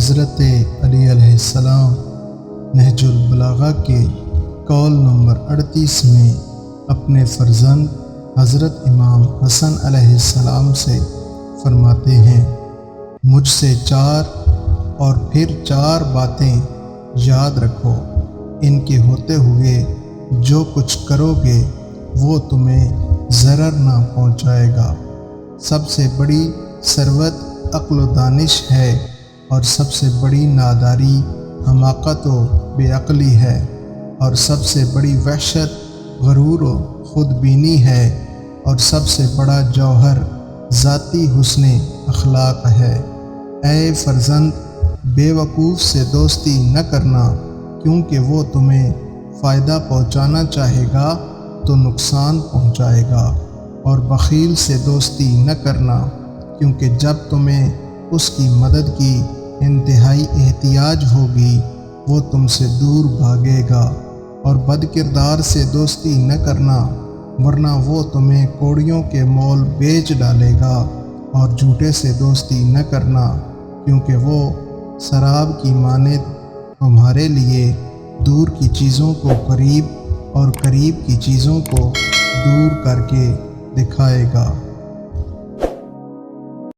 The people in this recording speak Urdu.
حضرت علی علیہ السلام نہج البلاغہ کے قول نمبر 38 میں اپنے فرزند حضرت امام حسن علیہ السلام سے فرماتے ہیں، مجھ سے 4 اور پھر 4 باتیں یاد رکھو، ان کے ہوتے ہوئے جو کچھ کرو گے وہ تمہیں ضرر نہ پہنچائے گا۔ سب سے بڑی ثروت عقل و دانش ہے، اور سب سے بڑی ناداری حماقت و بے عقلی ہے، اور سب سے بڑی وحشت غرور و خود بینی ہے، اور سب سے بڑا جوہر ذاتی حسن اخلاق ہے۔ اے فرزند، بے وقوف سے دوستی نہ کرنا، کیونکہ وہ تمہیں فائدہ پہنچانا چاہے گا تو نقصان پہنچائے گا، اور بخیل سے دوستی نہ کرنا، کیونکہ جب تمہیں اس کی مدد کی انتہائی احتیاج ہوگی وہ تم سے دور بھاگے گا، اور بد کردار سے دوستی نہ کرنا، ورنہ وہ تمہیں کوڑیوں کے مول بیچ ڈالے گا، اور جھوٹے سے دوستی نہ کرنا، کیونکہ وہ سراب کی مانند تمہارے لیے دور کی چیزوں کو قریب اور قریب کی چیزوں کو دور کر کے دکھائے گا۔